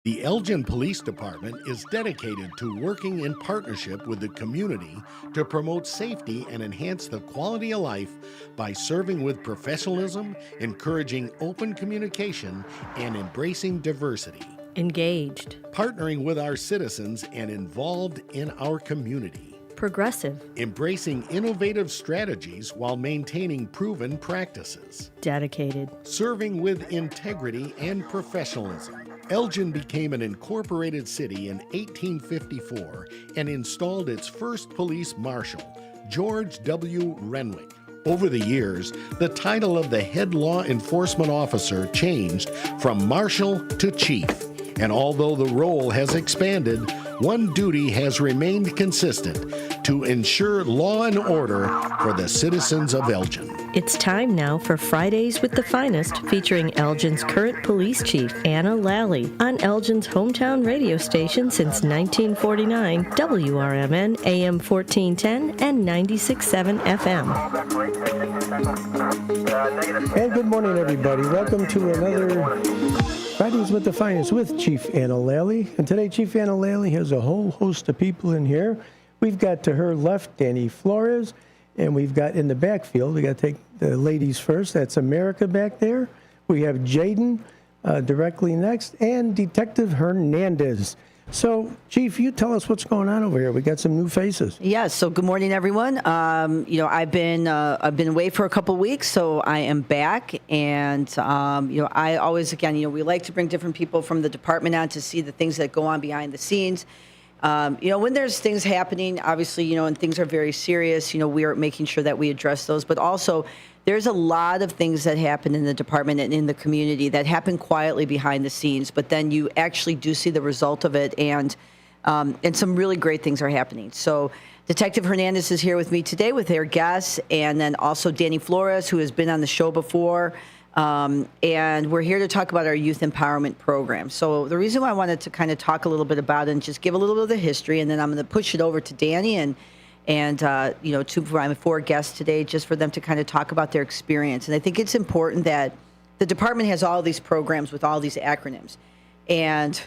The Elgin Police Department is dedicated to working in partnership with the community to promote safety and enhance the quality of life by serving with professionalism, encouraging open communication, and embracing diversity. Engaged. Partnering with our citizens and involved in our community. Progressive. Embracing innovative strategies while maintaining proven practices. Dedicated. Serving with integrity and professionalism. Elgin became an incorporated city in 1854 and installed its first police marshal, George W. Renwick. Over the years, the title of the head law enforcement officer changed from marshal to chief. And although the role has expanded, one duty has remained consistent: to ensure law and order for the citizens of Elgin. It's time now for Fridays with the Finest, featuring Elgin's current police chief, Anna Lally, on Elgin's hometown radio station since 1949, WRMN AM 1410 and 96.7 FM. And good morning, everybody. Welcome to another Fridays with the Finest with Chief Anna Lally. And today, Chief Anna Lally has a whole host of people in here. We've got to her left, Danny Flores, and we've got in the backfield, we got to take the ladies first. That's America back there. We have Jaden directly next, and Detective Hernandez. So, Chief, you tell us what's going on over here. We got some new faces. Yes. So, good morning, everyone. I've been away for a couple weeks, so I am back, and I always, we like to bring different people from the department on to see the things that go on behind the scenes. When there's things happening, obviously, and things are very serious, we are making sure that we address those. But also, there's a lot of things that happen in the department and in the community that happen quietly behind the scenes, but then you actually do see the result of it, and some really great things are happening. So Detective Hernandez is here with me today with their guests, and then also Danny Flores, who has been on the show before. And we're here to talk about our youth empowerment program. So the reason why I wanted to kind of talk a little bit about it and just give a little bit of the history, and then I'm going to push it over to Danny and to my four guests today, just for them to kind of talk about their experience. And I think it's important that the department has all these programs with all these acronyms, and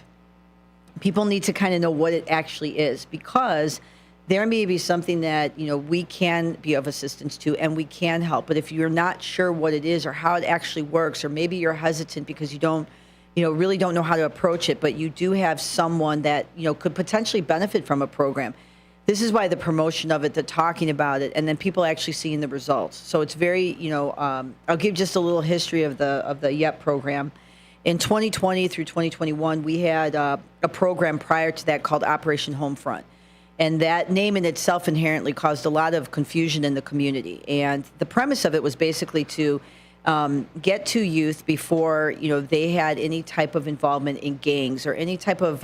people need to kind of know what it actually is, because there may be something that, we can be of assistance to and we can help. But if you're not sure what it is or how it actually works, or maybe you're hesitant because you don't, really don't know how to approach it, but you do have someone that, could potentially benefit from a program. This is why the promotion of it, the talking about it, and then people actually seeing the results. So it's very, I'll give just a little history of the YEP program. In 2020 through 2021, we had a program prior to that called Operation Homefront. And that name in itself inherently caused a lot of confusion in the community. And the premise of it was basically to get to youth before, they had any type of involvement in gangs or any type of,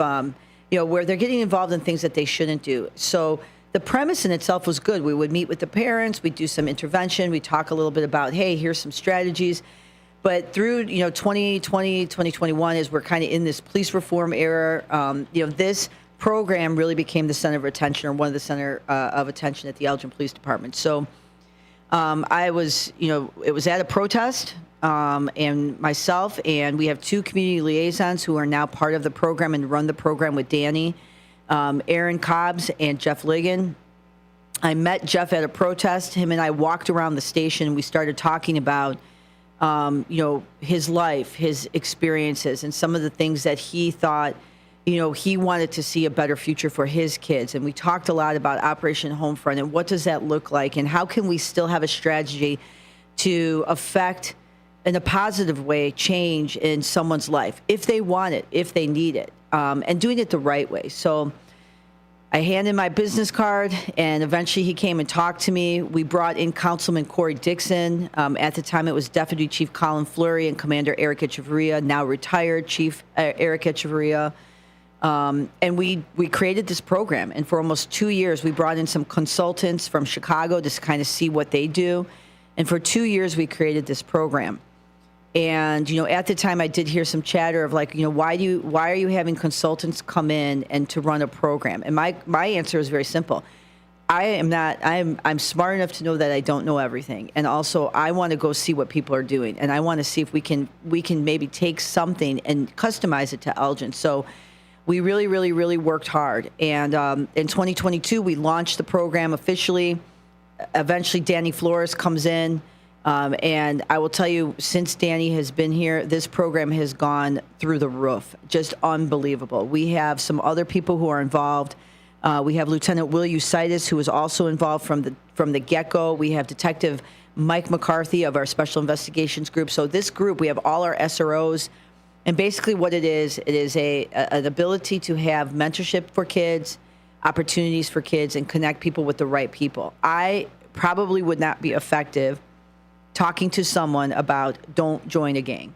where they're getting involved in things that they shouldn't do. So the premise in itself was good. We would meet with the parents, we'd do some intervention, we'd talk a little bit about, hey, here's some strategies. But through, 2020, 2021, as we're kind of in this police reform era, this program really became the center of attention, or one of the center of attention at the Elgin Police Department. So I was, it was at a protest, and myself, and we have two community liaisons who are now part of the program and run the program with Danny, Aaron Cobbs and Jeff Ligon. I met Jeff at a protest. Him and I walked around the station, and we started talking about, his life, his experiences, and some of the things that he thought, he wanted to see a better future for his kids. And we talked a lot about Operation Homefront and what does that look like, and how can we still have a strategy to affect, in a positive way, change in someone's life, if they want it, if they need it, and doing it the right way. So I handed my business card, and eventually he came and talked to me. We brought in Councilman Corey Dixon. At the time, it was Deputy Chief Colin Fleury and Commander Eric Echeverria, now retired Chief Eric Echeverria. And we created this program, and for almost 2 years, we brought in some consultants from Chicago to kind of see what they do. And for 2 years, we created this program. And, at the time, I did hear some chatter of like, why are you having consultants come in and to run a program? And my answer is very simple. I'm smart enough to know that I don't know everything. And also I want to go see what people are doing. And I want to see if we can maybe take something and customize it to Elgin. So we really, really, really worked hard. And in 2022, we launched the program officially. Eventually, Danny Flores comes in. And I will tell you, since Danny has been here, this program has gone through the roof. Just unbelievable. We have some other people who are involved. We have Lieutenant Will Eusitis, who is also involved from the get-go. We have Detective Mike McCarthy of our Special Investigations Group. So this group, we have all our SROs. And basically what it is an ability to have mentorship for kids, opportunities for kids, and connect people with the right people. I probably would not be effective talking to someone about don't join a gang.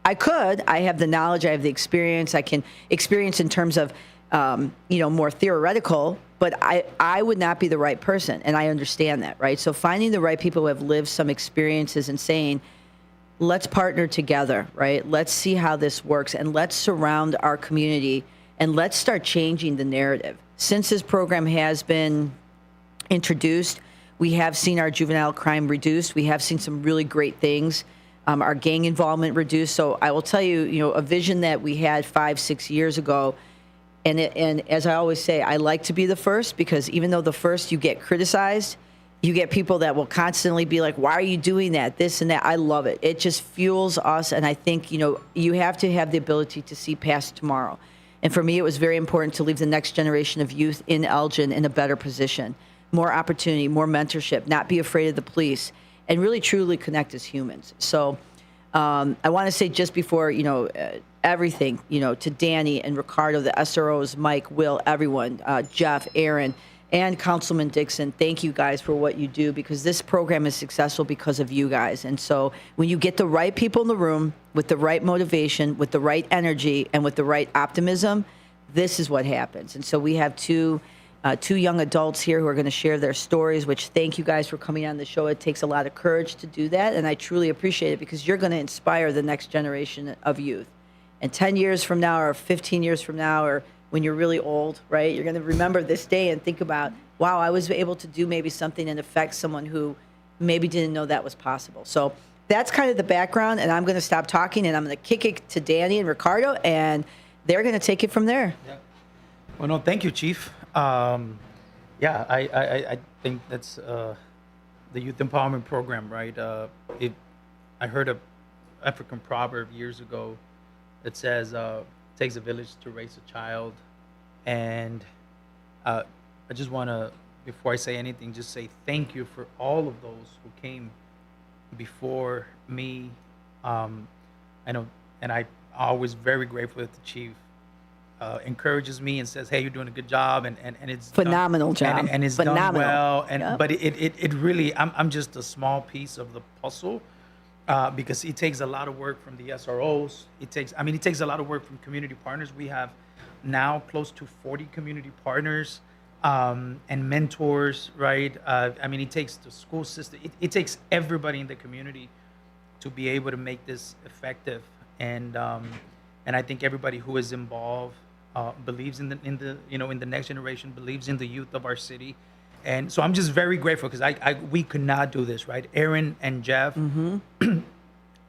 I could. I have the knowledge. I have the experience. I can experience in terms of, more theoretical, but I would not be the right person. And I understand that, right? So finding the right people who have lived some experiences and saying, let's partner together, right? Let's see how this works, and let's surround our community, and let's start changing the narrative. Since this program has been introduced, we have seen our juvenile crime reduced. We have seen some really great things. Our gang involvement reduced. So I will tell you, a vision that we had 5-6 years ago. And as I always say, I like to be the first, because even though the first you get criticized, you get people that will constantly be like, why are you doing that? This and that. I love it. It just fuels us. And I think, you have to have the ability to see past tomorrow. And for me, it was very important to leave the next generation of youth in Elgin in a better position. More opportunity, more mentorship, not be afraid of the police, and really truly connect as humans. So I want to say just before, everything, to Danny and Ricardo, the SROs, Mike, Will, everyone, Jeff, Aaron, and Councilman Dixon, thank you guys for what you do, because this program is successful because of you guys. And so when you get the right people in the room with the right motivation, with the right energy, and with the right optimism, this is what happens. And so we have two young adults here who are going to share their stories, which thank you guys for coming on the show. It takes a lot of courage to do that, and I truly appreciate it, because you're going to inspire the next generation of youth. And 10 years from now, or 15 years from now, or when you're really old, right, you're going to remember this day and think about, wow, I was able to do maybe something and affect someone who maybe didn't know that was possible. So that's kind of the background, and I'm going to stop talking, and I'm going to kick it to Danny and Ricardo, and they're going to take it from there. Yeah. Well, no, thank you, Chief. I think that's the Youth Empowerment Program, right? I heard a African proverb years ago that says, it takes a village to raise a child. And I just want to, before I say anything, just say thank you for all of those who came before me. I know, and I'm always very grateful that the Chief encourages me and says, hey, you're doing a good job, and it's phenomenal done, job, and it's phenomenal. done well, and Yep. But it really, I'm just a small piece of the puzzle, because it takes a lot of work from the SROs. It takes a lot of work from community partners. We have now close to 40 community partners and mentors, right? It takes the school system. It takes everybody in the community to be able to make this effective, and I think everybody who is involved believes in the next generation, believes in the youth of our city. And so I'm just very grateful, because we could not do this, right? Aaron and Jeff,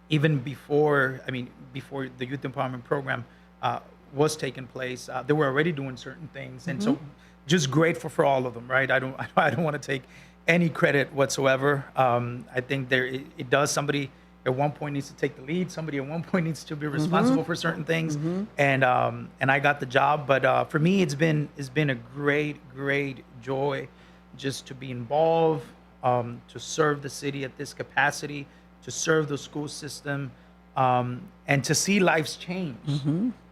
even before the Youth Empowerment Program was taking place, they were already doing certain things. And so just grateful for all of them, right? I don't want to take any credit whatsoever. I think it does. Somebody at one point needs to take the lead. Somebody at one point needs to be responsible for certain things. And I got the job. But for me, it's been a great joy just to be involved, to serve the city at this capacity, to serve the school system, and to see lives change,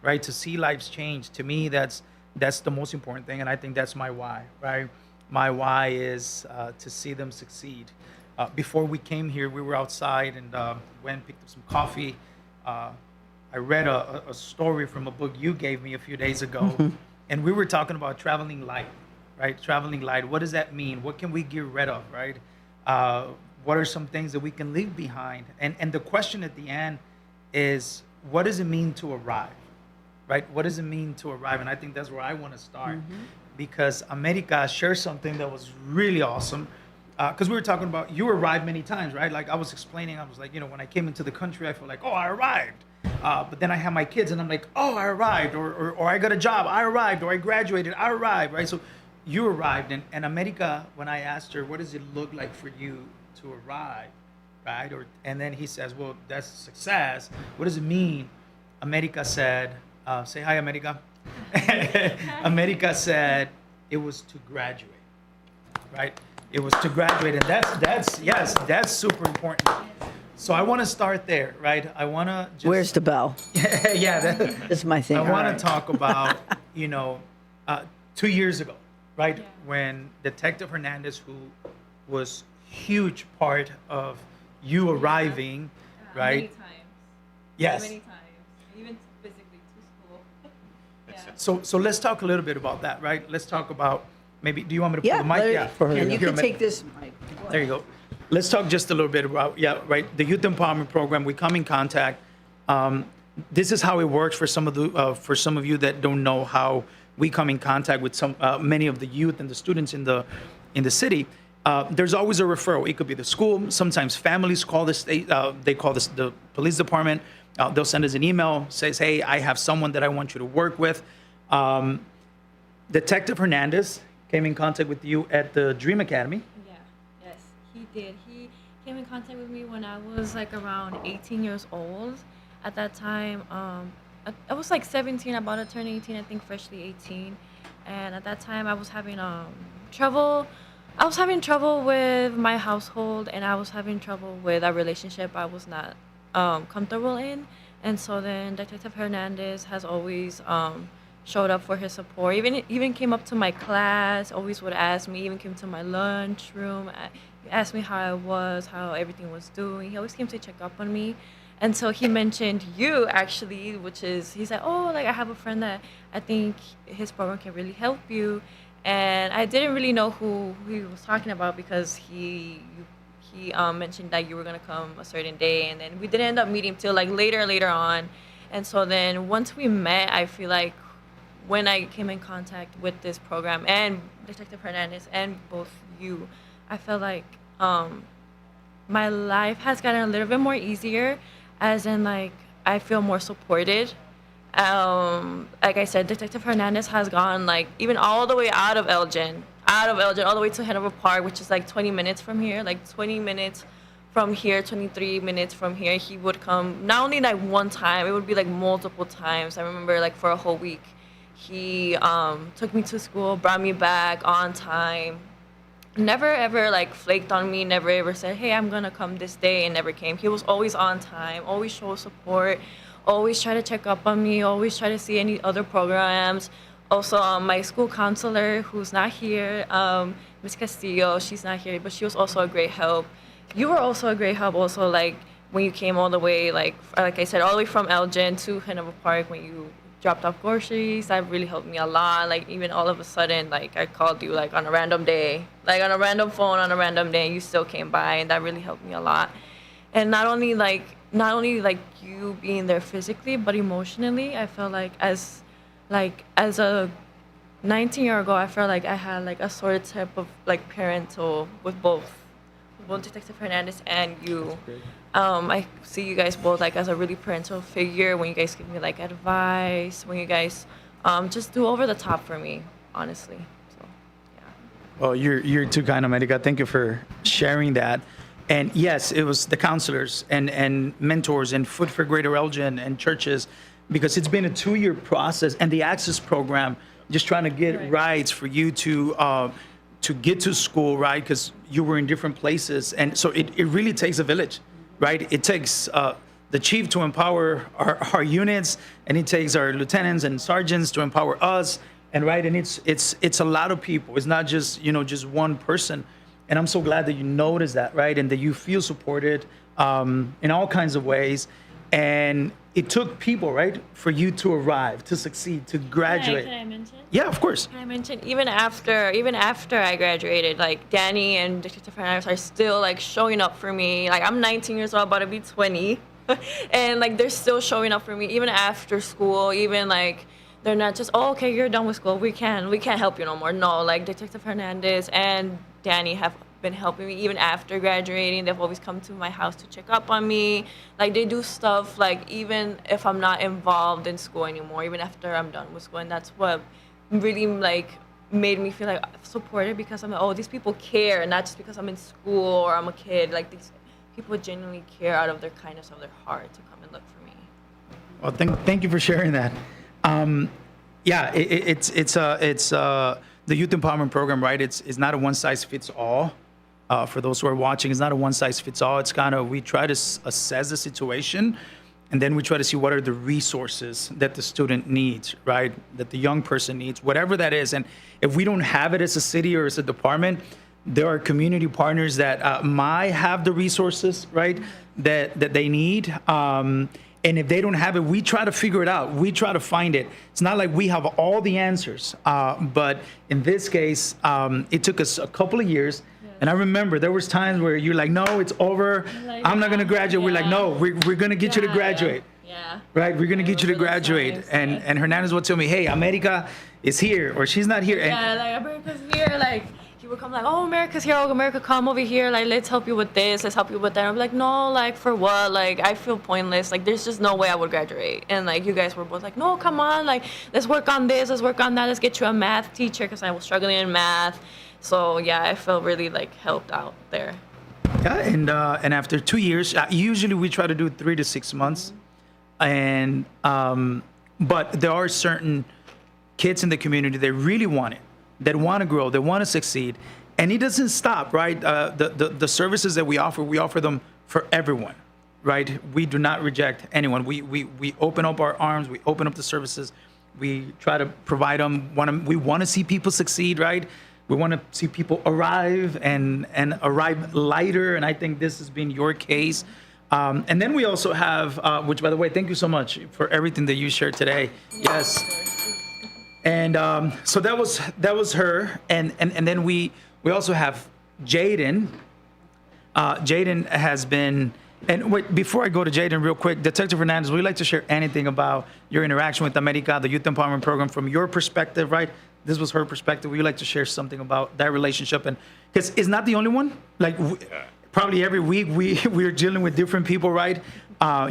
right? To see lives change. To me, that's the most important thing, and I think that's my why, right? My why is to see them succeed. Before we came here, we were outside and went and picked up some coffee. I read a story from a book you gave me a few days ago, and we were talking about traveling light, right? Traveling light. What does that mean? What can we get rid of, right? What are some things that we can leave behind? And the question at the end is, what does it mean to arrive, right? What does it mean to arrive? And I think that's where I want to start. because America shared something that was really awesome. Because we were talking about, you arrived many times, right? Like I was explaining, I was like, when I came into the country, I felt like, oh, I arrived. But then I have my kids and I'm like, oh, I arrived, or I got a job, I arrived, or I graduated, I arrived, right? So you arrived, and America, when I asked her, what does it look like for you to arrive, right? And then he says, well, that's success. What does it mean? America said, say hi, America. America said it was to graduate, right? It was to graduate, and that's super important. So I want to start there, right? I want to just... Where's the bell? Yeah, That's my thing. I want All right. to talk about, 2 years ago, right? Yeah. When Detective Hernandez, who was huge part of you arriving, right? Many times. Yes. Many times. Even physically to school. Yeah. So let's talk a little bit about that, right? Let's talk about, maybe, do you want me to Yeah, put the mic? for her. You Here, can take this mic. There you go. Let's talk just a little bit about, right, the Youth Empowerment Program. We come in contact. This is how it works for some of you that don't know how we come in contact with many of the youth and the students in the city. There's always a referral. It could be the school. Sometimes families call the state. They call the police department. They'll send us an email, says, hey, I have someone that I want you to work with. Detective Hernandez came in contact with you at the Dream Academy. Yes, he did. He came in contact with me when I was like around 18 years old. At that time, I was like 17, about to turn 18, I think freshly 18. And at that time, I was having trouble. I was having trouble with my household, and I was having trouble with a relationship I was not comfortable in. And so then Detective Hernandez has always showed up for his support. Even came up to my class, always would ask me, even came to my lunchroom, asked me how I was, how everything was doing. He always came to check up on me. And so he mentioned you, actually, he said, oh, like I have a friend that I think his program can really help you. And I didn't really know who he was talking about, because he mentioned that you were going to come a certain day, and then we didn't end up meeting till like later on. And so then once we met, I feel like when I came in contact with this program and Detective Hernandez and both you, I felt like my life has gotten a little bit more easier, as in like I feel more supported. Like I said, Detective Hernandez has gone like even all the way out of Elgin, all the way to Hanover Park, which is like 20 minutes from here, like 20 minutes from here, 23 minutes from here. He would come not only like one time, it would be like multiple times. I remember like for a whole week, he took me to school, brought me back on time. Never ever like flaked on me, never ever said, hey, I'm gonna come this day, and never came. He was always on time, always showed support, always try to check up on me, always try to see any other programs. Also, my school counselor, who's not here, Miss Castillo, she's not here, but she was also a great help. You were also a great help, also, like, when you came all the way, like I said, all the way from Elgin to Hanover Park, when you dropped off groceries. That really helped me a lot. Like, even all of a sudden, like, I called you, like, on a random day, like, on a random phone, on a random day, and you still came by, and that really helped me a lot. And not only you being there physically, but emotionally, I felt like as a 19-year-old ago, I felt like I had like a sort of type of like parental with both Detective Hernandez and you. I see you guys both like as a really parental figure when you guys give me like advice, when you guys just do over the top for me, honestly. So, yeah. Well, you're too kind, America. Thank you for sharing that. And yes, it was the counselors and mentors and Food for Greater Elgin and churches, because it's been a 2-year process, and the Access program, just trying to get rights for you to get to school, right? Because you were in different places. And so it really takes a village, right? It takes the chief to empower our units, and it takes our lieutenants and sergeants to empower us. And right, and it's a lot of people. It's not just, just one person. And I'm so glad that you noticed that, right? And that you feel supported in all kinds of ways. And it took people, right, for you to arrive, to succeed, to graduate. Can I mention? Yeah, of course. Can I mention, even after I graduated, like, Danny and Detective Hernandez are still, like, showing up for me. Like, I'm 19 years old, about to be 20. And, like, they're still showing up for me, even after school, even, like, they're not just, oh, okay, you're done with school. We can't help you no more. No, like Detective Hernandez and Danny have been helping me even after graduating. They've always come to my house to check up on me. Like they do stuff like even if I'm not involved in school anymore, even after I'm done with school. And that's what really like made me feel like supported, because I'm like, oh, these people care, not just because I'm in school or I'm a kid. Like these people genuinely care out of their kindness of their heart to come and look for me. Well, thank you for sharing that. Yeah, it's the youth empowerment program, right? It's not a one size fits all. For those who are watching, it's not a one size fits all. It's kind of, we try to assess the situation, and then we try to see what are the resources that the student needs, right? That the young person needs, whatever that is. And if we don't have it as a city or as a department, there are community partners that might have the resources, right? That they need. And if they don't have it, we try to figure it out. We try to find it. It's not like we have all the answers. But in this case, it took us a couple of years. And I remember there was times where you're like, no, it's over. Like, I'm not going to graduate. We're like, no, we're going to get you to graduate. Yeah. Right? We're going to get you to graduate. Times, and Hernandez would tell me, hey, America is here, or she's not here. And Yeah, like America's here. Like he would come like, oh, America's here. Oh, America, come over here. Like let's help you with this. Let's help you with that. I'm like, no, like for what? Like I feel pointless. Like there's just no way I would graduate. And like you guys were both like, no, come on. Like let's work on this. Let's work on that. Let's get you a math teacher, because I was struggling in math. So yeah, I felt really like helped out there. Yeah, and after 2 years, usually we try to do 3 to 6 months, and but there are certain kids in the community that really want it, that want to grow, that want to succeed, and it doesn't stop, right? The services that we offer them for everyone, right? We do not reject anyone. We open up our arms, we open up the services, we try to provide them. We want to see people succeed, right? We want to see people arrive and arrive lighter, and I think this has been your case. And then we also have, which by the way, thank you so much for everything that you shared today. Yes. And so that was her, and then we also have Jaden. Jaden has been, and wait, before I go to Jaden real quick, Detective Hernandez, would you like to share anything about your interaction with America, the Youth Empowerment Program, from your perspective, right? This was her perspective. Would you like to share something about that relationship? And because it's not the only one. Like probably every week we're dealing with different people, right?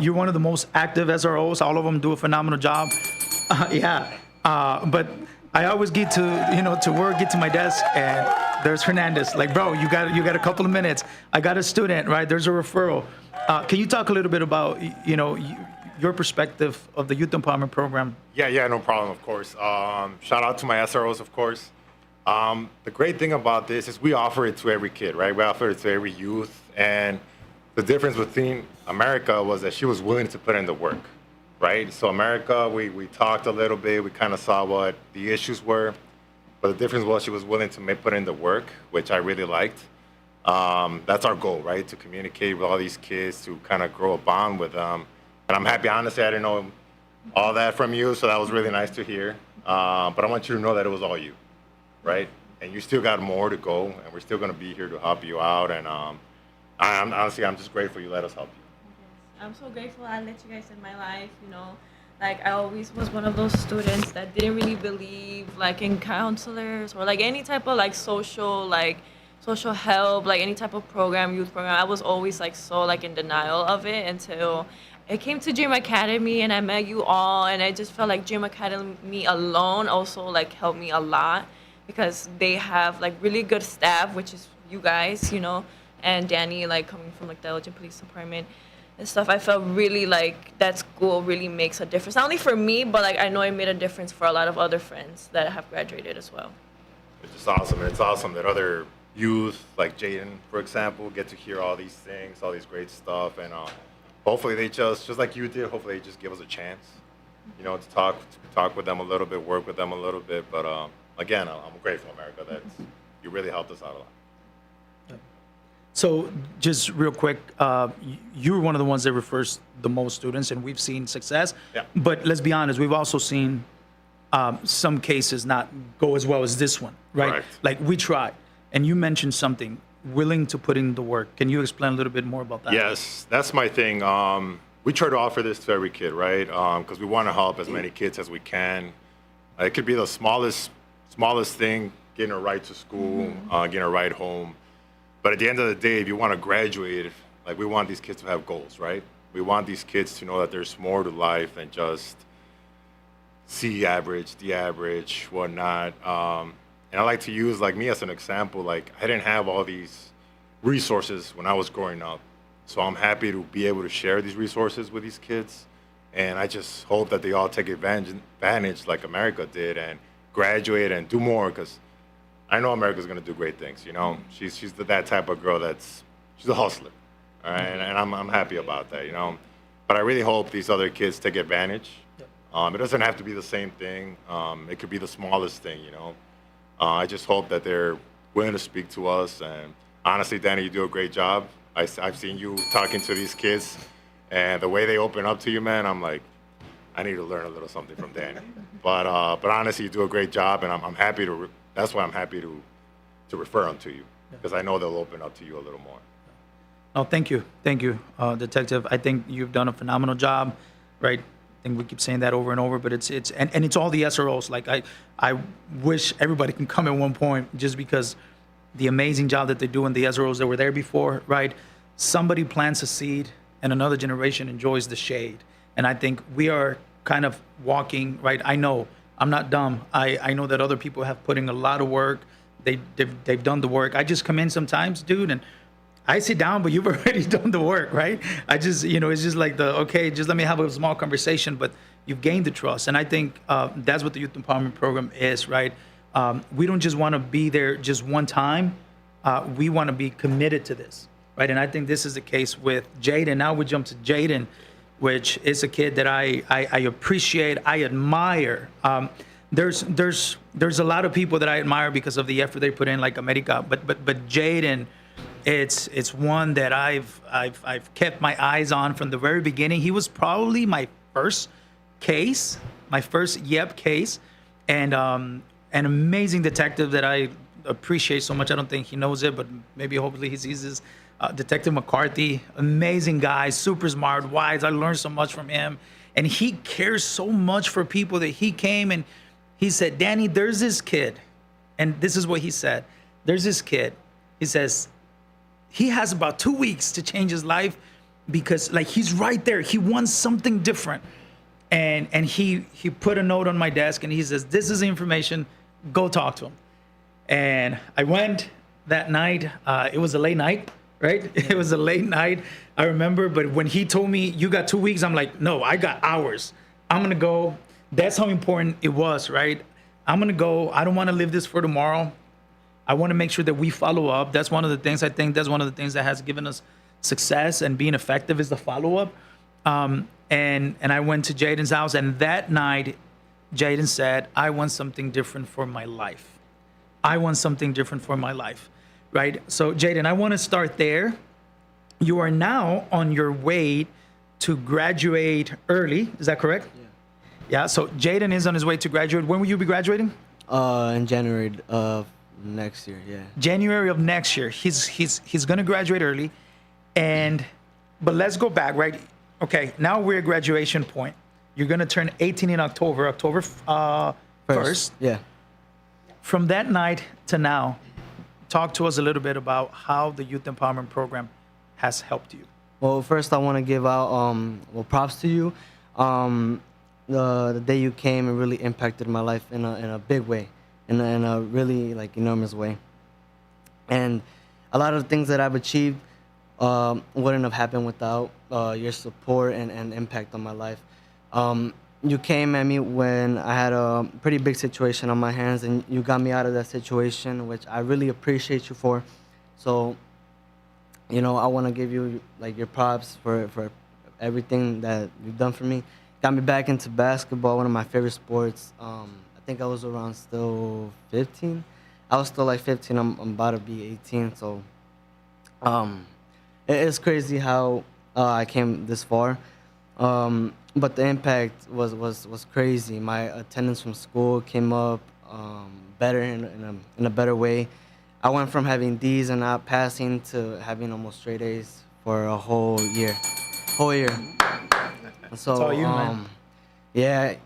You're one of the most active SROs. All of them do a phenomenal job. But I always get to work, get to my desk, and there's Hernandez. Like, bro, you got a couple of minutes. I got a student, right? There's a referral. Can you talk a little bit about your perspective of the Youth Empowerment Program? Yeah, no problem, of course. Shout out to my SROs, of course. The great thing about this is we offer it to every kid, right? We offer it to every youth. And the difference between America was that she was willing to put in the work, right? So America, we talked a little bit. We kind of saw what the issues were. But the difference was she was willing to put in the work, which I really liked. That's our goal, right? To communicate with all these kids, to kind of grow a bond with them. And I'm happy, honestly, I didn't know all that from you, so that was really nice to hear. But I want you to know that it was all you, right? And you still got more to go, and we're still going to be here to help you out. And honestly, I'm just grateful you let us help you. I'm so grateful I let you guys in my life, Like I always was one of those students that didn't really believe like in counselors or like any type of like social help, like any type of program, youth program. I was always like so like in denial of it until I came to Dream Academy and I met you all, and I just felt like Dream Academy alone also like helped me a lot, because they have like really good staff, which is you guys, and Danny, like coming from like the Elgin Police Department and stuff. I felt really like that school really makes a difference, not only for me, but like I know it made a difference for a lot of other friends that have graduated as well. It's just awesome. It's awesome that other youth, like Jaden, for example, get to hear all these things, all these great stuff, and hopefully they just like you did, hopefully they just give us a chance, to talk with them a little bit, work with them a little bit. But again, I'm grateful, America, that you really helped us out a lot. So just real quick, you're one of the ones that refers the most students, and we've seen success. Yeah. But let's be honest, we've also seen some cases not go as well as this one, right? Correct. Like we tried, and you mentioned something, willing to put in the work. Can you explain a little bit more about that? Yes, that's my thing. We try to offer this to every kid, right? Because we want to help as many kids as we can. It could be the smallest thing, getting a ride to school, getting a ride home. But at the end of the day, if you want to graduate, like we want these kids to have goals, right? We want these kids to know that there's more to life than just C average, D average, whatnot. And I like to use like me as an example. Like I didn't have all these resources when I was growing up. So I'm happy to be able to share these resources with these kids. And I just hope that they all take advantage like America did and graduate and do more, because I know America's going to do great things. You know, she's that type of girl she's a hustler. All right. And I'm happy about that, you know. But I really hope these other kids take advantage. It doesn't have to be the same thing. It could be the smallest thing, you know. I just hope that they're willing to speak to us. And honestly, Danny, you do a great job. I've seen you talking to these kids, and the way they open up to you, man, I'm like, I need to learn a little something from Danny. But honestly, you do a great job, and I'm happy to. That's why I'm happy to refer them to you, because I know they'll open up to you a little more. Oh, thank you, Detective. I think you've done a phenomenal job, right? I think we keep saying that over and over, but it's all the SROs. Like I wish everybody can come at one point, just because the amazing job that they do in the SROs that were there before, right? Somebody plants a seed and another generation enjoys the shade. And I think we are kind of walking, right? I know, I'm not dumb. I know that other people have put in a lot of work. They've done the work. I just come in sometimes, dude, and I sit down, but you've already done the work, right? I just, it's just like okay, just let me have a small conversation, but you've gained the trust. And I think that's what the Youth Empowerment Program is, right? We don't just want to be there just one time. We want to be committed to this, right? And I think this is the case with Jaden. Now we jump to Jaden, which is a kid that I appreciate, I admire. There's a lot of people that I admire because of the effort they put in, like America, but Jaden, it's one that I've kept my eyes on from the very beginning. He was probably my first case, and an amazing detective that I appreciate so much. I don't think he knows it, but maybe hopefully he sees this. Detective McCarthy, amazing guy, super smart, wise. I learned so much from him, and he cares so much for people that he came and he said, Danny, there's this kid, and this is what he said. There's this kid. He says, he has about 2 weeks to change his life, because like he's right there. He wants something different. And he put a note on my desk and he says, this is the information, go talk to him. And I went that night. It was a late night, right? It was a late night, I remember. But when he told me, you got 2 weeks, I'm like, no, I got hours. I'm going to go. That's how important it was, right? I'm going to go. I don't want to live this for tomorrow. I want to make sure that we follow up. That's one of the things, I think that's one of the things that has given us success and being effective is the follow-up. And I went to Jaden's house, and that night, Jaden said, I want something different for my life. I want something different for my life, right? So, Jaden, I want to start there. You are now on your way to graduate early. Is that correct? Yeah. So, Jaden is on his way to graduate. When will you be graduating? In January of next year, yeah. January of next year. He's going to graduate early. But let's go back, right? Okay, now we're at graduation point. You're going to turn 18 in October 1st. Yeah. From that night to now, talk to us a little bit about how the Youth Empowerment Program has helped you. Well, first I want to give out props to you. The day you came, it really impacted my life in a big way, in a really like enormous way. And a lot of the things that I've achieved wouldn't have happened without your support and impact on my life. You came at me when I had a pretty big situation on my hands, and you got me out of that situation, which I really appreciate you for. So, I want to give you like your props for everything that you've done for me. Got me back into basketball, one of my favorite sports. I think I was around still 15. I was still like 15. I'm about to be 18. So, it's crazy how I came this far. But the impact was crazy. My attendance from school came up better in a better way. I went from having D's and not passing to having almost straight A's for a whole year. So That's all you, man. yeah,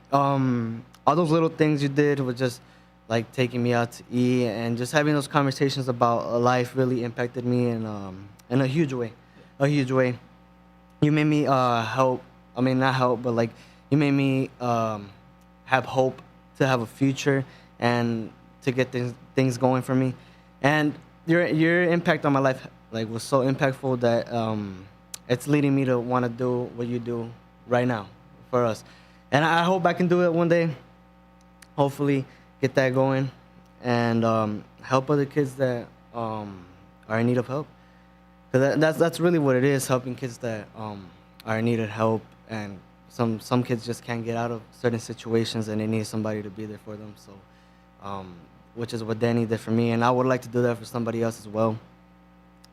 all those little things you did was just like taking me out to eat and just having those conversations about life really impacted me in a huge way. You made me help. I mean, not help, but like you made me have hope to have a future and to get things going for me. And your impact on my life like was so impactful that it's leading me to want to do what you do right now for us. And I hope I can do it one day. Hopefully, get that going and help other kids that are in need of help. Cause that's really what it is, helping kids that are in need of help. And some kids just can't get out of certain situations and they need somebody to be there for them. So, which is what Danny did for me, and I would like to do that for somebody else as well.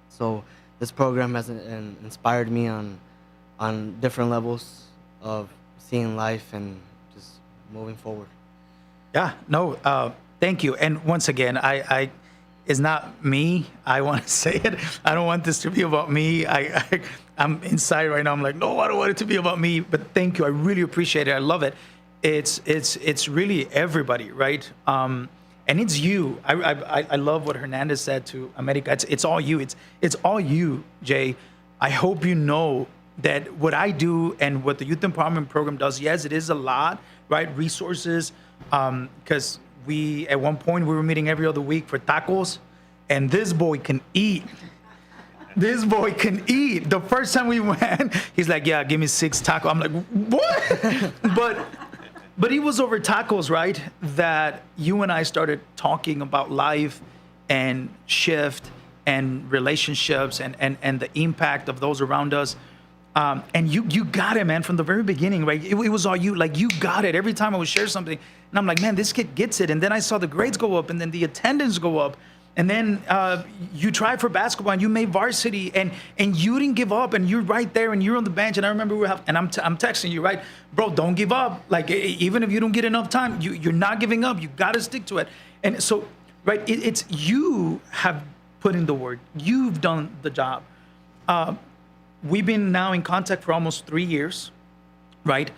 So this program has inspired me on different levels of seeing life and just moving forward. Yeah, no, thank you. And once again, I it's not me. I want to say it. I don't want this to be about me. I'm inside right now. I'm like, no, I don't want it to be about me. But thank you. I really appreciate it. I love it. It's really everybody, right? And it's you. I love what Hernandez said to America. It's all you. It's all you, Jay. I hope you know that what I do and what the Youth Empowerment Program does, yes, it is a lot, right? Resources, because at one point we were meeting every other week for tacos, and this boy can eat. This boy can eat. The first time we went, he's like, yeah, give me 6 tacos. I'm like, what? But it was over tacos, right, that you and I started talking about life and shift and relationships and the impact of those around us. And you got it, man, from the very beginning, right? It was all you. Like, you got it. Every time I would share something, and I'm like, man, this kid gets it. And then I saw the grades go up, and then the attendance go up. And then you tried for basketball, and you made varsity, and you didn't give up, and you're right there, and you're on the bench. And I remember I'm texting you, right? Bro, don't give up. Like, even if you don't get enough time, you're not giving up. You got to stick to it. And so, right, it's you have put in the work. You've done the job. We've been now in contact for almost 3 years, right?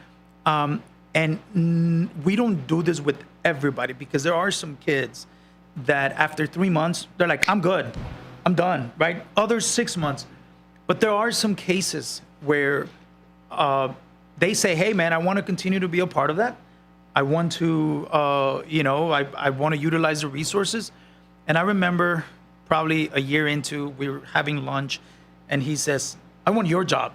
And we don't do this with everybody, because there are some kids that after 3 months, they're like, I'm good, I'm done, right? Others 6 months. But there are some cases where they say, hey, man, I want to continue to be a part of that. I want to, I want to utilize the resources. And I remember probably a year into, we were having lunch, and he says, I want your job.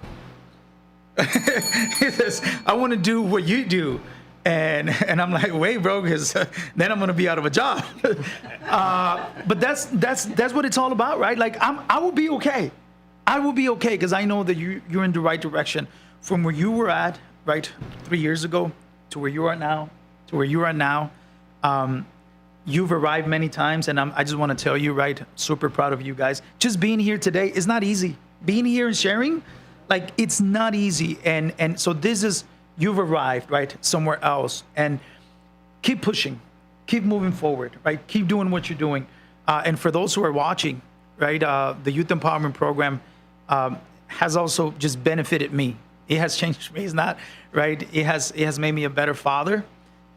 He says, I want to do what you do. And I'm like, wait, bro, because then I'm going to be out of a job. But that's what it's all about, right? Like, I will be okay. I will be okay, because I know that you're in the right direction. From where you were at, right, 3 years ago, to where you are now, to where you are now. You've arrived many times, and I just want to tell you, right, super proud of you guys. Just being here today is not easy. Being here and sharing, like, it's not easy. And so this is, you've arrived, right, somewhere else. And keep pushing, keep moving forward, right? Keep doing what you're doing. And for those who are watching, right, the Youth Empowerment Program has also just benefited me. It has changed me. It's not, right? It has made me a better father.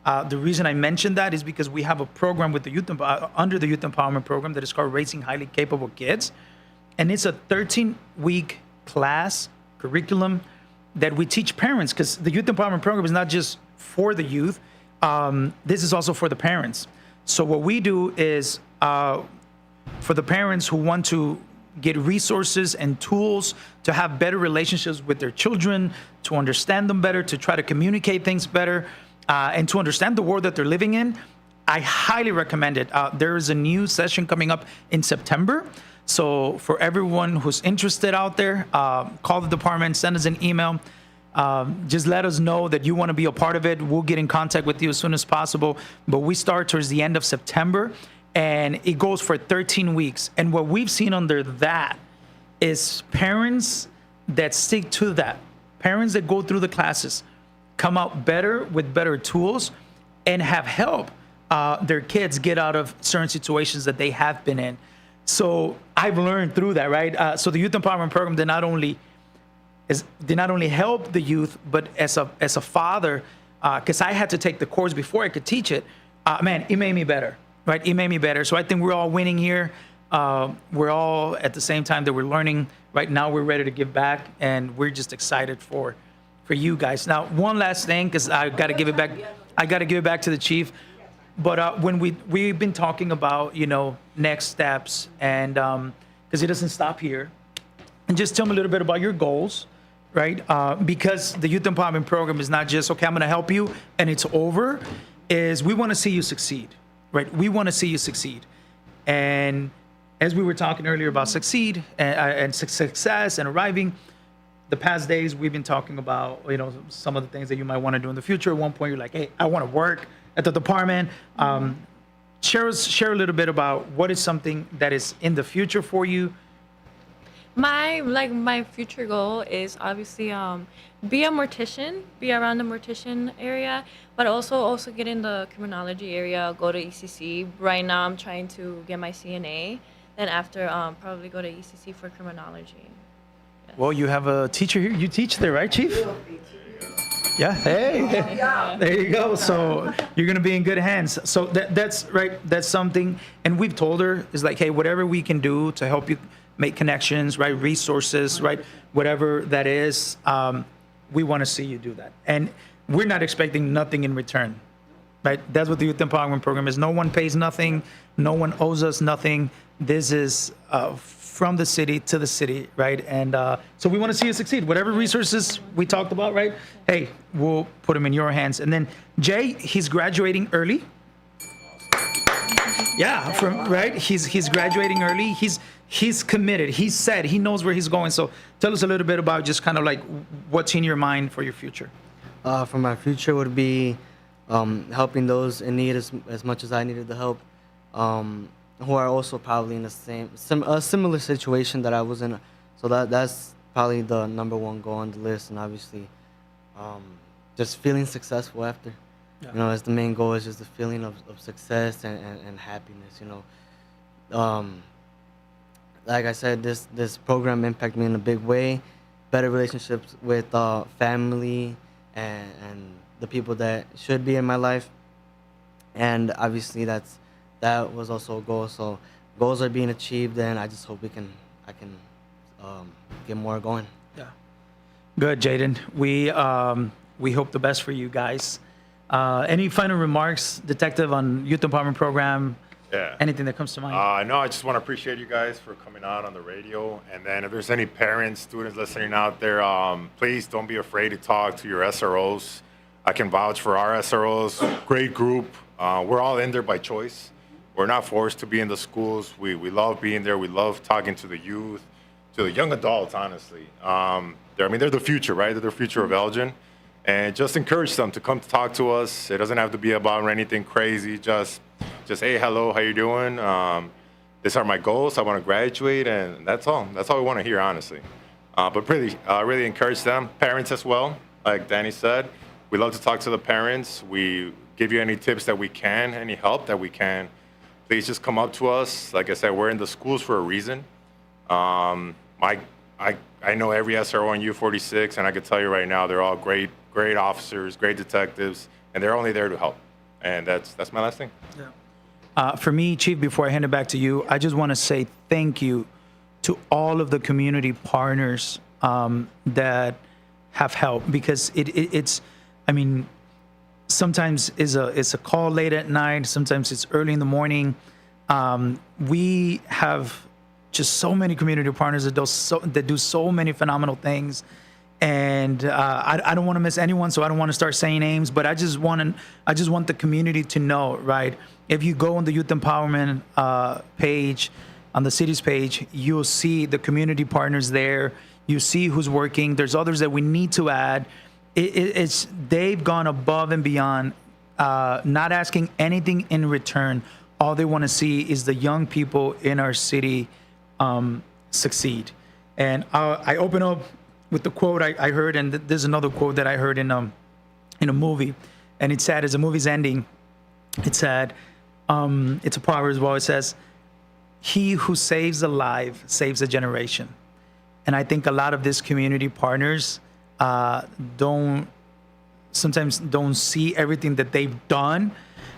The reason I mentioned that is because we have a program with the under the Youth Empowerment Program that is called Raising Highly Capable Kids. And it's a 13-week class curriculum that we teach parents, because the Youth Empowerment Program is not just for the youth. This is also for the parents. So what we do is for the parents who want to get resources and tools to have better relationships with their children, to understand them better, to try to communicate things better, and to understand the world that they're living in, I highly recommend it. There is a new session coming up in September. So for everyone who's interested out there, call the department, send us an email. Just let us know that you want to be a part of it. We'll get in contact with you as soon as possible. But we start towards the end of September, and it goes for 13 weeks. And what we've seen under that is parents that stick to that, parents that go through the classes, come out better with better tools and have help their kids get out of certain situations that they have been in. So I've learned through that, right? So the Youth Empowerment Program did not only help the youth, but as a father, because I had to take the course before I could teach it. Man, it made me better, right? It made me better. So I think we're all winning here. We're all at the same time that we're learning. Right now, we're ready to give back, and we're just excited for you guys. Now, one last thing, because I got to give it back. I got to give it back to the chief. But when we've been talking about next steps, and because it doesn't stop here, and just tell me a little bit about your goals, right? Because the youth empowerment program is not just okay, I'm going to help you and it's over. Is we want to see you succeed, right? We want to see you succeed, and as we were talking earlier about succeed and success and arriving, the past days we've been talking about some of the things that you might want to do in the future. At one point, you're like, hey, I want to work at the department. Share a little bit about what is something that is in the future for you. My future goal is obviously be a mortician, be around the mortician area, but also get in the criminology area, go to ECC. Right now I'm trying to get my CNA, then after probably go to ECC for criminology. Yeah. Well, you have a teacher here. You teach there, right, Chief? Yeah. Hey. There you go. So you're gonna be in good hands. So that's right. That's something. And we've told her is like, hey, whatever we can do to help you make connections, right? Resources, right? Whatever that is, we want to see you do that. And we're not expecting nothing in return, right? That's what the Youth Empowerment Program is. No one pays nothing. No one owes us nothing. This is from the city to the city, right? And so we want to see you succeed. Whatever resources we talked about, right? Hey, we'll put them in your hands. And then Jay, he's graduating early. Yeah, right. He's graduating early. He's committed. He said he knows where he's going. So tell us a little bit about just kind of like what's in your mind for your future. For my future would be helping those in need as much as I needed the help, who are also probably in the similar situation that I was in. So that's probably the number one goal on the list, and obviously just feeling successful after. Yeah. As the main goal is just the feeling of success and happiness, Like I said, this program impacted me in a big way. Better relationships with family and the people that should be in my life. And obviously that was also a goal. So goals are being achieved, and I just hope I can get more going. Yeah. Good, Jaden. We hope the best for you guys. Any final remarks, Detective, on Youth Empowerment Program? Yeah. Anything that comes to mind? No, I just want to appreciate you guys for coming out on the radio. And then if there's any parents, students listening out there, please don't be afraid to talk to your SROs. I can vouch for our SROs. Great group. We're all in there by choice. We're not forced to be in the schools. We love being there. We love talking to the youth, to the young adults, honestly. They're the future, right? They're the future of Elgin. And just encourage them to come to talk to us. It doesn't have to be about anything crazy. Just hey, hello, how you doing? These are my goals. I want to graduate, and that's all. That's all we want to hear, honestly. But really encourage them. Parents as well, like Danny said. We love to talk to the parents. We give you any tips that we can, any help that we can. Please just come up to us. Like I said, we're in the schools for a reason. I know every SRO on U46, and I can tell you right now, they're all great officers, great detectives, and they're only there to help. And that's my last thing. Yeah. For me, Chief, before I hand it back to you, I just want to say thank you to all of the community partners that have helped, because it's sometimes it's a call late at night, sometimes it's early in the morning. We have just so many community partners that do so many phenomenal things. And I don't want to miss anyone, so I don't want to start saying names, but I just want the community to know, right? If you go on the Youth Empowerment page, on the city's page, you'll see the community partners there. You see who's working. There's others that we need to add. They've gone above and beyond, not asking anything in return. All they want to see is the young people in our city succeed. And I open up with the quote I heard, and there's another quote that I heard in a movie, and it said, as the movie's ending, it said, it's a proverb as well. It says, "He who saves a life saves a generation." And I think a lot of these community partners don't sometimes don't see everything that they've done.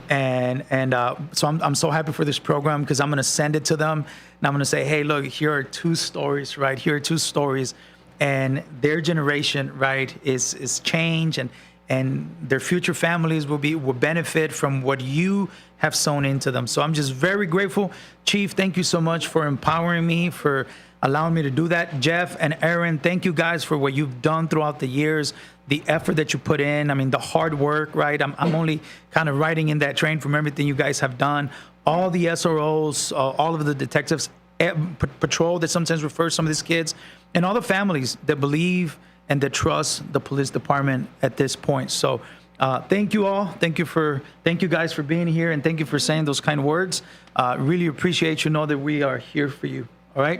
So I'm so happy for this program, because I'm going to send it to them, and I'm going to say, hey, look, here are 2 stories, right? Here are 2 stories, and their generation, right, is change, and their future families will benefit from what you have sown into them. So I'm just very grateful. Chief, thank you so much for empowering me, for allowing me to do that. Jeff and Aaron, thank you guys for what you've done throughout the years, the effort that you put in. I mean, the hard work, right? I'm only kind of riding in that train from everything you guys have done. All the SROs, all of the detectives, patrol that sometimes refers some of these kids, and all the families that believe and that trust the police department at this point. So thank you all. Thank you guys for being here, and thank you for saying those kind words. Really appreciate you. Know that we are here for you. All right.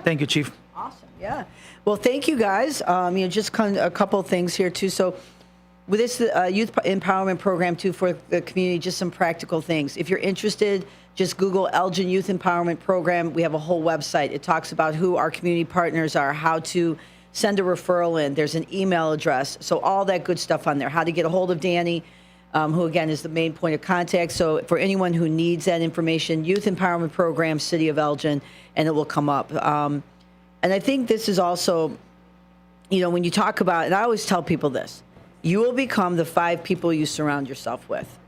Thank you, Chief. Awesome. Yeah. Well, thank you guys. Just kind of a couple of things here too. So with this youth empowerment program too for the community, just some practical things. If you're interested, just Google Elgin Youth Empowerment Program. We have a whole website. It talks about who our community partners are, how to send a referral in. There's an email address. So all that good stuff on there. How to get a hold of Danny, who again is the main point of contact. So for anyone who needs that information, Youth Empowerment Program, City of Elgin, and it will come up. And I think this is also, when you talk about, and I always tell people this, you will become the 5 people you surround yourself with.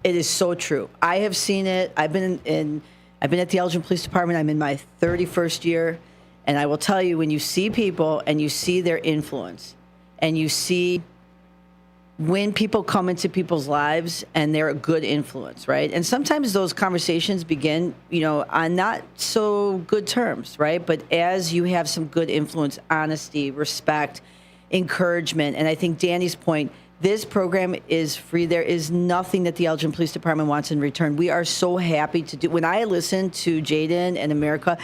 It is so true. I have seen it. I've been at the Elgin Police Department. I'm in my 31st year. And I will tell you, when you see people and you see their influence, and you see when people come into people's lives and they're a good influence, right? And sometimes those conversations begin, on not so good terms, right? But as you have some good influence, honesty, respect, encouragement, and I think Danny's point, this program is free. There is nothing that the Elgin Police Department wants in return. We are so happy to do. When I listen to Jaden and America,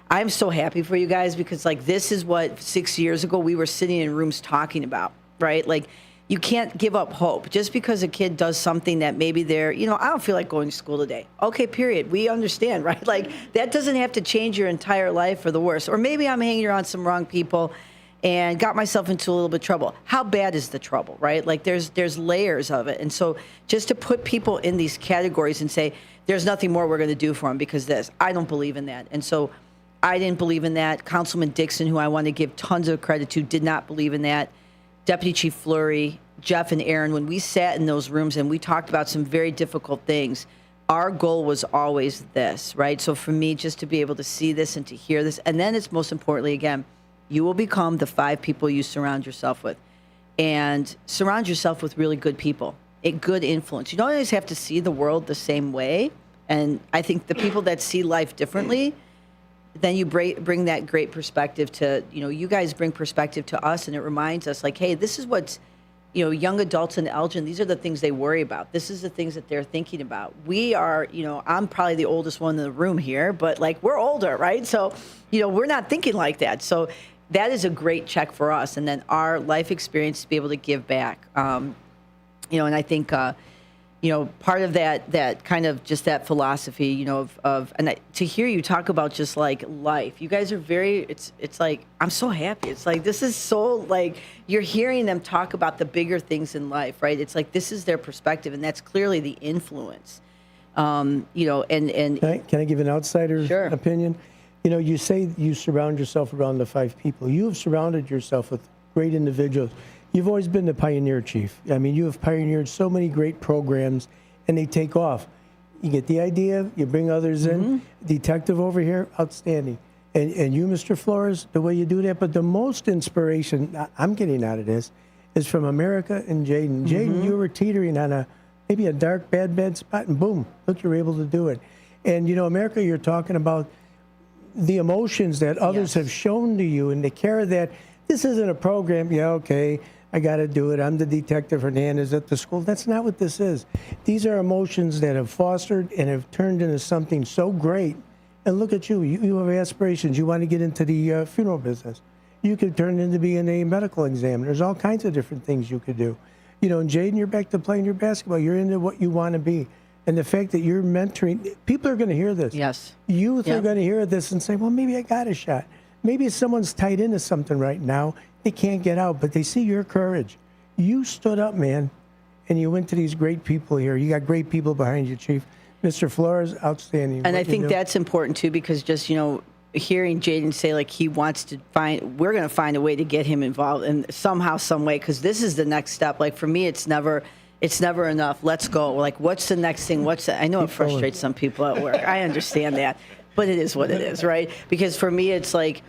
I'm so happy for you guys, because this is what 6 years ago we were sitting in rooms talking about, right? You can't give up hope just because a kid does something that maybe they're, I don't feel like going to school today. Okay, period. We understand, right? That doesn't have to change your entire life for the worse. Or maybe I'm hanging around some wrong people and got myself into a little bit of trouble. How bad is the trouble, right? There's layers of it. And so just to put people in these categories and say, there's nothing more we're going to do for them because this, I don't believe in that. And so I didn't believe in that. Councilman Dixon, who I want to give tons of credit to, did not believe in that. Deputy Chief Fleury, Jeff and Aaron, when we sat in those rooms and we talked about some very difficult things, our goal was always this, right? So for me, just to be able to see this and to hear this, and then it's most importantly, again, you will become the 5 people you surround yourself with. And surround yourself with really good people, a good influence. You don't always have to see the world the same way. And I think the people that see life differently, then you bring that great perspective to, you guys bring perspective to us, and it reminds us hey, this is what's, young adults in Elgin, these are the things they worry about. This is the things that they're thinking about. We are, I'm probably the oldest one in the room here, but we're older, right? So, we're not thinking like that. So that is a great check for us. And then our life experience to be able to give back. And I think, part of that kind of just that philosophy, to hear you talk about just life, you guys are it's I'm so happy. It's this is so you're hearing them talk about the bigger things in life, right? It's this is their perspective, and that's clearly the influence. And Can I give an outsider Sure. opinion? You say you surround yourself around the 5 people. You have surrounded yourself with great individuals. You've always been the pioneer, Chief. I mean, you have pioneered so many great programs, and they take off. You get the idea, you bring others in. Detective over here, outstanding. And you, Mr. Flores, the way you do that. But the most inspiration I'm getting out of this is from America and Jaden. Jaden, you were teetering on maybe a dark, bad spot, and boom, look, you're able to do it. And, America, you're talking about the emotions that others have shown to you, and the care that this isn't a program, okay, I got to do it. I'm the Detective Hernandez at the school. That's not what this is. These are emotions that have fostered and have turned into something so great. And look at you. You have aspirations. You want to get into the funeral business. You could turn into being a medical examiner. There's all kinds of different things you could do. And Jaden, you're back to playing your basketball. You're into what you want to be. And the fact that you're mentoring, people are going to hear this. Yes. Youth are going to hear this and say, well, maybe I got a shot. Maybe someone's tied into something right now. They can't get out, but they see your courage. you stood up, man, and you went to these great people here. You got great people behind you, Chief. Mr. Flores, outstanding. And What I you think do. that's important too, because just, hearing Jaden say like he wants to we're going to find a way to get him involved in somehow, some way, because this is the next step. Like for me, it's never enough. Let's go. Like, what's the next thing? I know it frustrates some people at work. I understand that, but it is what it is, right? Because for me, it's like,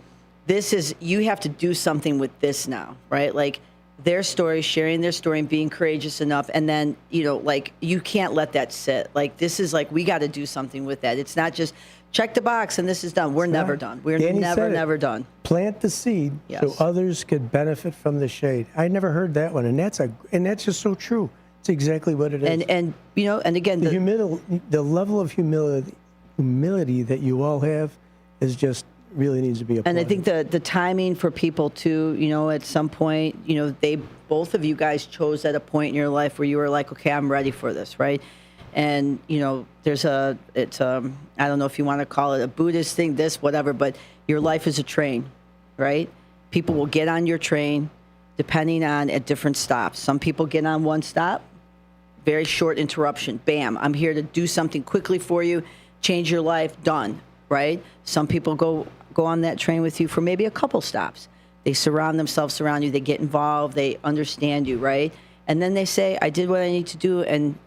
you have to do something with this now, right? Like their story, sharing their story and being courageous enough. And then, like you can't let that sit. Like, this is like, we got to do something with that. It's not just check the box and this is done. We're never done. We're Danny never done. Plant the seed Yes. so others could benefit from the shade. I never heard that one. And that's just so true. It's exactly what it is. And again, The level of humility that you all have is just really needs to be applauded. And I think the timing for people too, at some point, both of you guys chose at a point in your life where you were like, okay, I'm ready for this, right? And, it's I don't know if you want to call it a Buddhist thing, whatever, but your life is a train, right? People will get on your train depending on at different stops. Some people get on one stop, very short interruption, bam, I'm here to do something quickly for you, change your life, done, right? Some people go on that train with you for maybe a couple stops. They surround themselves around you, they get involved, they understand you, right? And then they say, I did what I need to do, and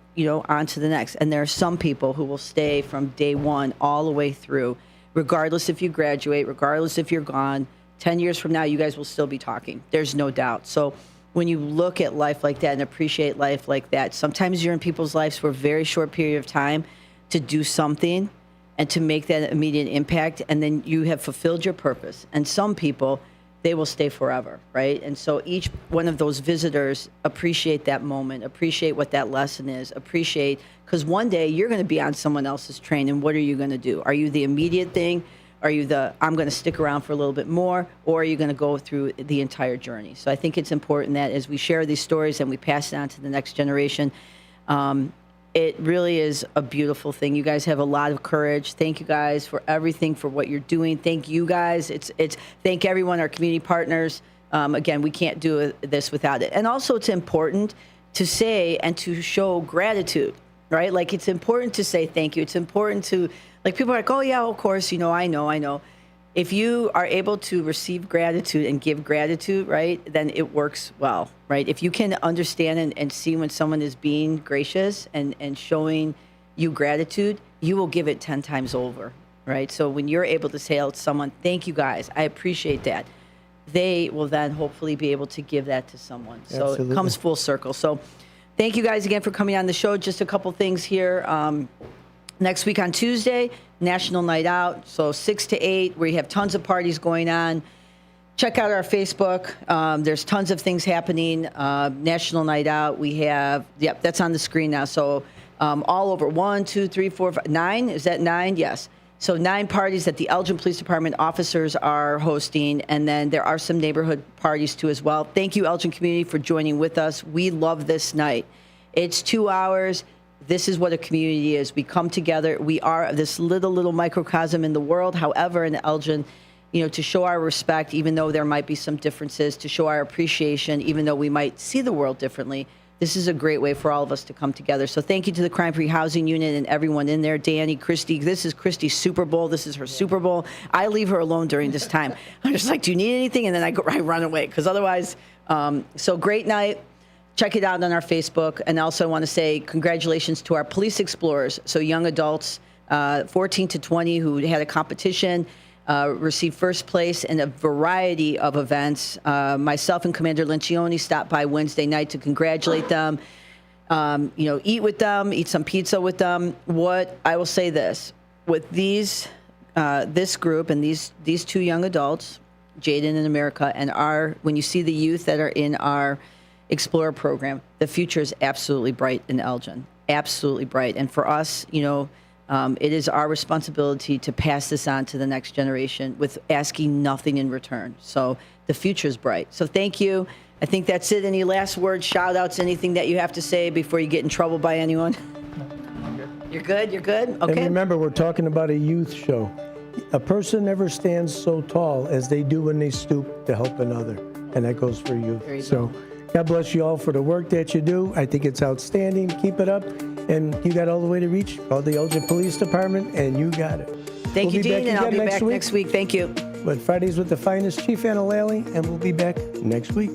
on to the next. And there are some people who will stay from day one all the way through, regardless if you graduate, regardless if you're gone. 10 years from now, you guys will still be talking. There's no doubt. So when you look at life like that and appreciate life like that, sometimes you're in people's lives for a very short period of time to do something and to make that immediate impact, and then you have fulfilled your purpose. And some people, they will stay forever, right? And so each one of those visitors appreciate that moment, appreciate what that lesson is, because one day you're going to be on someone else's train, and what are you going to do? Are you the immediate thing? Are you I'm going to stick around for a little bit more, or are you going to go through the entire journey? So I think it's important that as we share these stories and we pass it on to the next generation, it really is a beautiful thing. You guys have a lot of courage. Thank you guys for everything, for what you're doing. Thank you guys. Thank everyone, our community partners. Again, we can't do this without it. And also it's important to say and to show gratitude, right? Like it's important to say thank you. It's important to, like people are like, oh yeah, of course, I know. If you are able to receive gratitude and give gratitude, right, then it works well, right? If you can understand and see when someone is being gracious and showing you gratitude, you will give it 10 times over, right? So when you're able to say to someone, thank you guys, I appreciate that, they will then hopefully be able to give that to someone. So Absolutely. It comes full circle. So thank you guys again for coming on the show. Just a couple things here. Next week on Tuesday, National Night Out, so 6 to 8, where you have tons of parties going on. Check out our Facebook. There's tons of things happening. National Night Out, we have, that's on the screen now. So all over, 1, 2, 3, 4, 5, 9, is that 9? Yes. So 9 parties that the Elgin Police Department officers are hosting, and then there are some neighborhood parties too as well. Thank you, Elgin community, for joining with us. We love this night. It's 2 hours. This is what a community is. We come together. We are this little microcosm in the world. However, in Elgin, to show our respect, even though there might be some differences, to show our appreciation, even though we might see the world differently, this is a great way for all of us to come together. So thank you to the Crime-Free Housing Unit and everyone in there. Danny, Christy, this is Christy's Super Bowl. This is her Super Bowl. I leave her alone during this time. I'm just like, do you need anything? And then I run away, because otherwise, so great night. Check it out on our Facebook. And also I want to say congratulations to our police explorers. So young adults, 14 to 20, who had a competition, received first place in a variety of events. Myself and Commander Lincioni stopped by Wednesday night to congratulate them, eat with them, eat some pizza with them. What I will say this, with this group and these 2 young adults, Jaden and America, and when you see the youth that are in our Explorer program, the future is absolutely bright in Elgin, absolutely bright. And for us, it is our responsibility to pass this on to the next generation with asking nothing in return. So the future is bright. So thank you. I think that's it. Any last words, shout outs, anything that you have to say before you get in trouble by anyone? You're good? You're good? Okay. And remember, we're talking about a youth show. A person never stands so tall as they do when they stoop to help another. And that goes for you. There you So go. God bless you all for the work that you do. I think it's outstanding. Keep it up. And you got all the way to reach. Call the Elgin Police Department, and you got it. Thank you, We'll be Dean, back and I'll be again back next week. Thank you. But Fridays with the Finest, Chief Anna Lally, and we'll be back next week.